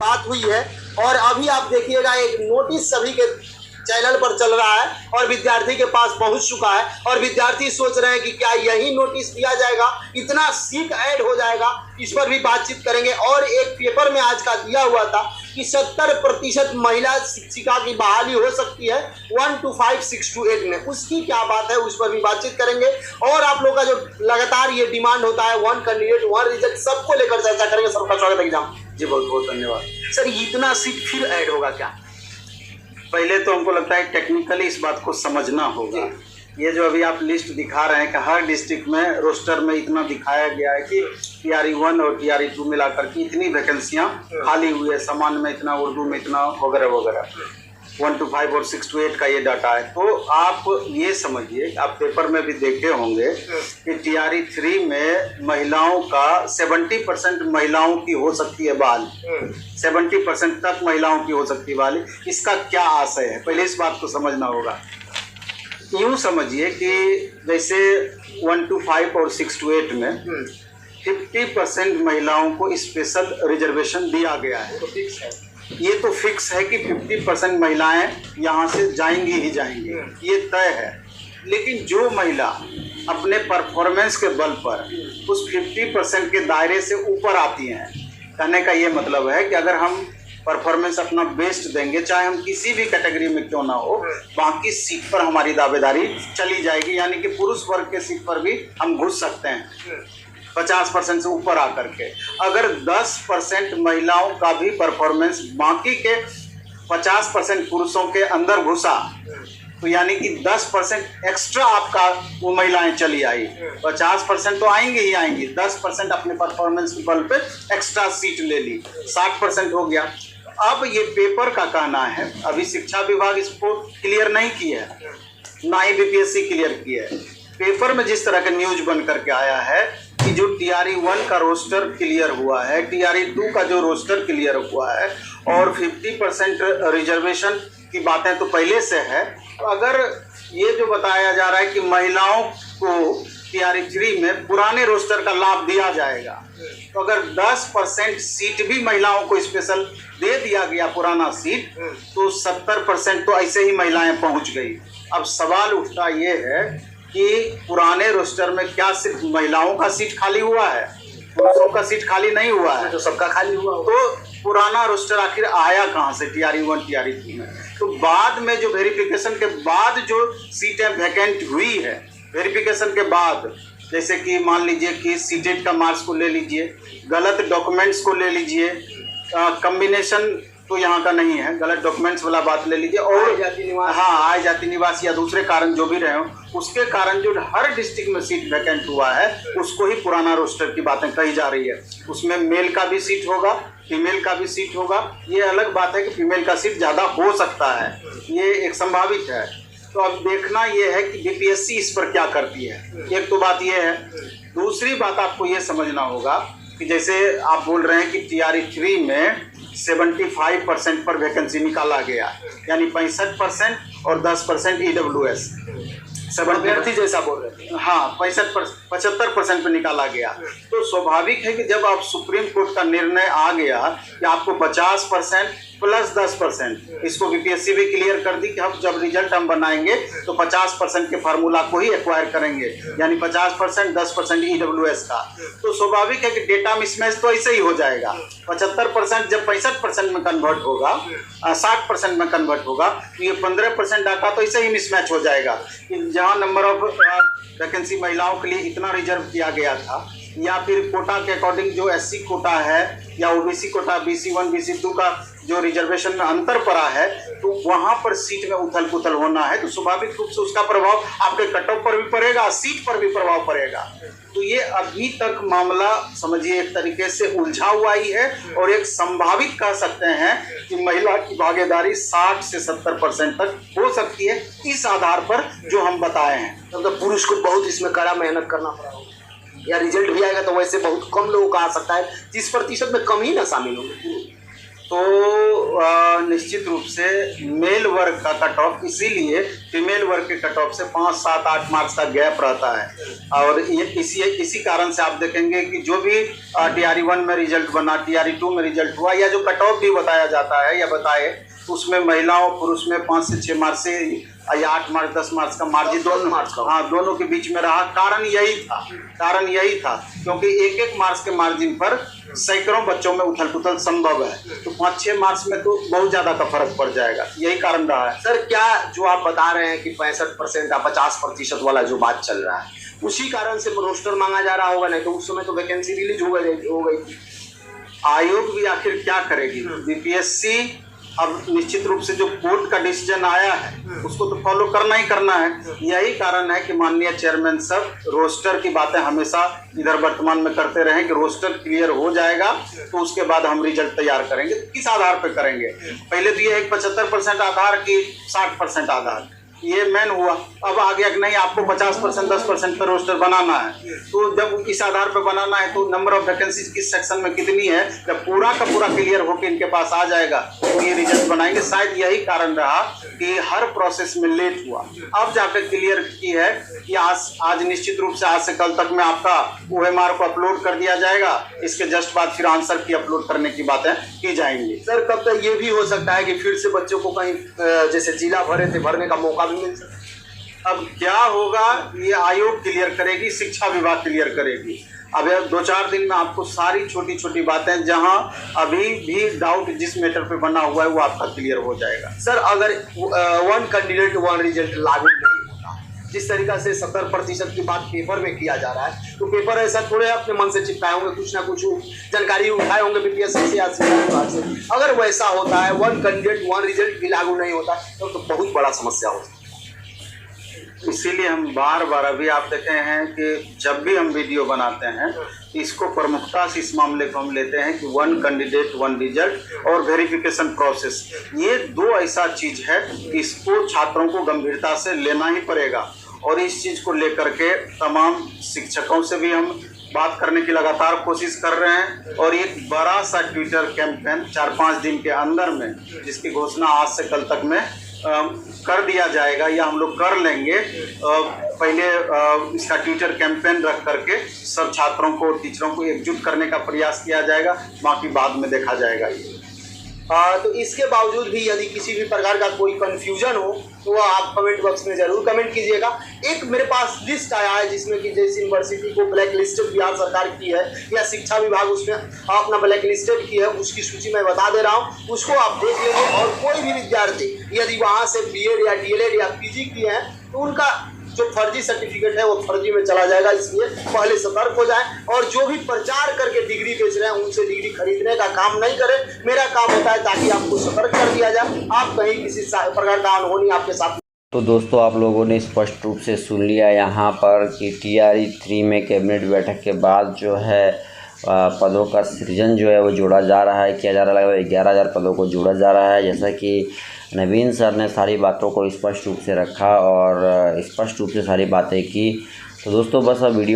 बात हुई है। और अभी आप देखिएगा एक नोटिस सभी के चैनल पर चल रहा है और विद्यार्थी के पास पहुंच चुका है और विद्यार्थी सोच रहे हैं कि क्या यही नोटिस दिया जाएगा, इतना सीट ऐड हो जाएगा, इस पर भी बातचीत करेंगे। और एक पेपर में आज का दिया हुआ था कि 70% महिला शिक्षिका की बहाली हो सकती है 1 to 5, 6 to 8 में, उसकी क्या बात है उस पर भी बातचीत करेंगे। और आप लोग का जो लगातार ये डिमांड होता है 1 कैंडिडेट 1 रिजल्ट, सबको लेकर चर्चा करेंगे। सबका स्वागत है एग्जाम जी, बहुत बहुत धन्यवाद सर। इतना सीट फिर ऐड होगा क्या? पहले तो हमको लगता है टेक्निकली इस बात को समझना होगा। ये जो अभी आप लिस्ट दिखा रहे हैं कि हर डिस्ट्रिक्ट में रोस्टर में इतना दिखाया गया है कि TRE1 और TRE2 मिलाकर के इतनी वैकेंसियां खाली हुई है, सामान्य में इतना, उर्दू में इतना, वगैरह वगैरह। 1 to 5 और 6 to 8 का ये डाटा है। तो आप ये समझिए, आप पेपर में भी देखे होंगे कि TRE3 में महिलाओं का 70% महिलाओं की हो सकती है बहाली, 70% तक महिलाओं की हो सकती है बहाली। इसका क्या आशय है, पहले इस बात को समझना होगा। यूँ समझिए कि जैसे 1 to 5 और 6 to 8 में 50% महिलाओं को स्पेशल रिजर्वेशन दिया गया है। तो फिक्स है, ये तो फिक्स है कि 50% महिलाएं यहाँ से जाएंगी ही जाएंगी, ये तय है। लेकिन जो महिला अपने परफॉर्मेंस के बल पर उस 50% के दायरे से ऊपर आती हैं, कहने का ये मतलब है कि अगर हम परफॉर्मेंस अपना बेस्ट देंगे, चाहे हम किसी भी कैटेगरी में क्यों ना हो, बाकी सीट पर हमारी दावेदारी चली जाएगी। यानी कि पुरुष वर्ग के सीट पर भी हम घुस सकते हैं 50% से ऊपर आकर के। अगर 10% महिलाओं का भी परफॉर्मेंस बाकी के 50% पुरुषों के अंदर घुसा, तो यानी कि 10% एक्स्ट्रा आपका वो महिलाएं चली आई, 50% तो आएंगे ही आएंगी, 10% अपने परफॉर्मेंस के बल पे एक्स्ट्रा सीट ले ली, 60% हो गया। अब ये पेपर का कहना है, अभी शिक्षा विभाग इसको क्लियर नहीं किया है, ना ही BPSC क्लियर किया है। पेपर में जिस तरह का न्यूज बन करके आया है कि जो TRE1 का रोस्टर क्लियर हुआ है, TRE2 का जो रोस्टर क्लियर हुआ है, और 50% रिजर्वेशन की बातें तो पहले से है। तो अगर ये जो बताया जा रहा है कि महिलाओं को TRE3 में पुराने रोस्टर का लाभ दिया जाएगा, तो अगर 10% सीट भी महिलाओं को स्पेशल दे दिया गया पुराना सीट, तो 70% तो ऐसे ही महिलाएं पहुंच गई। अब सवाल उठता ये है कि पुराने रोस्टर में क्या सिर्फ महिलाओं का सीट खाली हुआ है, पुरुषों का सीट खाली नहीं हुआ है? तो सबका खाली हुआ। तो पुराना रोस्टर आखिर आया कहाँ से TRE1 TRE2 में? तो बाद में जो वेरिफिकेशन के बाद जो सीटें वैकेंट हुई है, वेरिफिकेशन के बाद, जैसे कि मान लीजिए कि सीटेट का मार्क्स को ले लीजिए, गलत डॉक्यूमेंट्स को ले लीजिए, कम्बिनेशन तो यहाँ का नहीं है, गलत डॉक्यूमेंट्स वाला बात ले लीजिए, और हाँ, आय जाति निवास या दूसरे कारण जो भी रहे हो, उसके कारण जो हर डिस्ट्रिक्ट में सीट वैकेंट हुआ है, उसको ही पुराना रोस्टर की बातें कही जा रही है। उसमें मेल का भी सीट होगा, फीमेल का भी सीट होगा। ये अलग बात है कि फीमेल का सीट ज़्यादा हो सकता है, ये एक संभावित है। तो अब देखना ये है कि BPSC इस पर क्या करती है। एक तो बात ये है। दूसरी बात आपको ये समझना होगा कि जैसे आप बोल रहे हैं कि TRE3 में 75% पर वैकेंसी निकाला गया, यानी 65% और 10% EWS, अभ्यर्थी जैसा बोल रहे हैं। हाँ, 75% पे निकाला गया। तो स्वाभाविक है कि जब आप सुप्रीम कोर्ट का निर्णय आ गया कि आपको 50% प्लस 10%, इसको BPSC भी क्लियर कर दी कि हम जब रिजल्ट हम बनाएंगे तो 50% के फार्मूला को ही एक्वायर करेंगे, यानी 50% 10% EWS का। तो स्वाभाविक है कि डेटा मिसमैच तो ऐसे ही हो जाएगा। 75% जब 65% में कन्वर्ट होगा, 60% में कन्वर्ट होगा, तो ये 15% डाटा तो ऐसे ही मिसमैच हो जाएगा कि जहाँ नंबर ऑफ वैकेंसी महिलाओं के लिए इतना रिजर्व किया गया था, या फिर कोटा के अकॉर्डिंग जो SC कोटा है या OBC कोटा BC1 BC2 का जो रिजर्वेशन में अंतर पड़ा है, तो वहां पर सीट में उथल पुथल होना है। तो स्वाभाविक रूप से उसका प्रभाव आपके कट ऑफ पर भी पड़ेगा, सीट पर भी प्रभाव पड़ेगा। तो ये अभी तक मामला समझिए एक तरीके से उलझा हुआ ही है, और एक संभावित कह सकते हैं कि महिला की भागीदारी 60 से 70% तक हो सकती है, इस आधार पर जो हम बताए हैं। मतलब पुरुष को बहुत इसमें कड़ा मेहनत करना पड़ा होगा, या रिजल्ट भी आएगा तो वैसे बहुत कम लोगों का आ सकता है, 30% में कम ही ना शामिल होंगे। तो निश्चित रूप से मेल वर्ग का कट ऑफ, इसीलिए फीमेल वर्ग के कट ऑफ से 5, 7, 8 मार्क्स का गैप रहता है। और ये इसी कारण से आप देखेंगे कि जो भी TRE 1 में रिजल्ट बना, TRE 2 में रिजल्ट हुआ, या जो कट ऑफ भी बताया जाता है या बताए, उसमें महिलाओं पुरुष में 5 से 6 मार्क्स से या 8 मार्क्स 10 मार्क्स का मार्जिन दोनों के बीच में रहा। कारण यही था क्योंकि एक मार्क्स के मार्जिन पर सैकड़ों बच्चों में उथल पुथल संभव है, तो 5-6 मार्क्स में तो बहुत ज्यादा का फर्क पड़ जाएगा। यही कारण रहा है। सर, क्या जो आप बता रहे हैं कि 65% या 50% वाला जो बात चल रहा है, उसी कारण से रोस्टर मांगा जा रहा होगा? नहीं तो उस समय तो वैकेंसी रिलीज हो गई थी। आयोग भी आखिर क्या करेगी? BPSC अब निश्चित रूप से जो कोर्ट का डिसीजन आया है उसको तो फॉलो करना ही करना है। यही कारण है कि माननीय चेयरमैन सब रोस्टर की बातें हमेशा इधर वर्तमान में करते रहे कि रोस्टर क्लियर हो जाएगा तो उसके बाद हम रिजल्ट तैयार करेंगे। किस आधार पर करेंगे? पहले तो ये 75% आधार की 60% आधार, ये मेन हुआ। अब आ गया कि नहीं, आपको 50% 10% पर रोस्टर बनाना है। तो जब इस आधार पर बनाना है तो नंबर ऑफ वैकेंसीज किस सेक्शन में कितनी है, जब पूरा का पूरा क्लियर होकर इनके पास आ जाएगा तो ये रिजल्ट बनाएंगे। शायद यही कारण रहा कि हर प्रोसेस में लेट हुआ। अब जाकर क्लियर की है कि आज निश्चित रूप से आज से कल तक में आपका OMR को अपलोड कर दिया जाएगा। इसके जस्ट बाद फिर आंसर की अपलोड करने की बातें की जाएंगी। सर, कब तक ये भी हो सकता है कि फिर से बच्चों को कहीं जैसे जिला भरे थे भरने का मौका भी मिल सकता है? अब क्या होगा ये आयोग क्लियर करेगी, शिक्षा विभाग क्लियर करेगी। अब 2-4 दिन में आपको सारी छोटी छोटी बातें जहां अभी भी डाउट जिस मैटर पे बना हुआ है वो आपका क्लियर हो जाएगा। सर, अगर 1 कैंडिडेट 1 रिजल्ट लागू नहीं होता, जिस तरीका से 70% की बात पेपर में किया जा रहा है, तो पेपर ऐसा थोड़े अपने मन से चिपकाए होंगे, कुछ ना कुछ जानकारी उठाए होंगे BPSC से या शिक्षा विभाग से। अगर वैसा होता है, 1 कैंडिडेट 1 रिजल्ट भी लागू नहीं होता, तो बहुत बड़ा समस्या होती है। इसीलिए हम बार बार अभी आप देखे हैं कि जब भी हम वीडियो बनाते हैं इसको प्रमुखता से इस मामले को हम लेते हैं कि 1 कैंडिडेट 1 रिजल्ट और वेरिफिकेशन प्रोसेस, ये 2 ऐसा चीज है कि इसको छात्रों को गंभीरता से लेना ही पड़ेगा। और इस चीज को लेकर के तमाम शिक्षकों से भी हम बात करने की लगातार कोशिश कर रहे हैं। और एक बड़ा सा ट्विटर कैंपेन 4-5 दिन के अंदर में, जिसकी घोषणा आज से कल तक में कर दिया जाएगा या हम लोग कर लेंगे। पहले इसका ट्विटर कैंपेन रख करके सब छात्रों को, टीचरों को एकजुट करने का प्रयास किया जाएगा, बाकी बाद में देखा जाएगा। ये तो इसके बावजूद भी यदि किसी भी प्रकार का कोई कंफ्यूजन हो तो आप कमेंट बॉक्स में जरूर कमेंट कीजिएगा। एक मेरे पास लिस्ट आया है जिसमें कि जिस यूनिवर्सिटी को ब्लैक लिस्टेड बिहार सरकार की है या शिक्षा विभाग उसमें अपना ब्लैक लिस्टेड की है, उसकी सूची मैं बता दे रहा हूँ, उसको आप देख लेंगे। और कोई भी विद्यार्थी यदि वहाँ से BEd या DLEd या PG किए हैं तो उनका जो फर्जी सर्टिफिकेट है वो फर्जी में चला जाएगा। इसलिए पहले सतर्क हो जाएं और जो भी प्रचार करके डिग्री बेच रहे हैं उनसे डिग्री खरीदने का काम नहीं करें। मेरा काम होता है ताकि आपको सतर्क कर दिया जाए, आप कहीं किसी प्रकार का अनहोनी आपके साथ। तो दोस्तों, आप लोगों ने स्पष्ट रूप से सुन लिया यहाँ पर कि TRE 3 में कैबिनेट बैठक के बाद जो है पदों का सृजन जो है वो जोड़ा जा रहा है, किया जा रहा है। 11,000 पदों को जोड़ा जा रहा है, जैसा कि नवीन सर ने सारी बातों को स्पष्ट रूप से रखा और स्पष्ट रूप से सारी बातें की। तो दोस्तों, बस अब वीडियो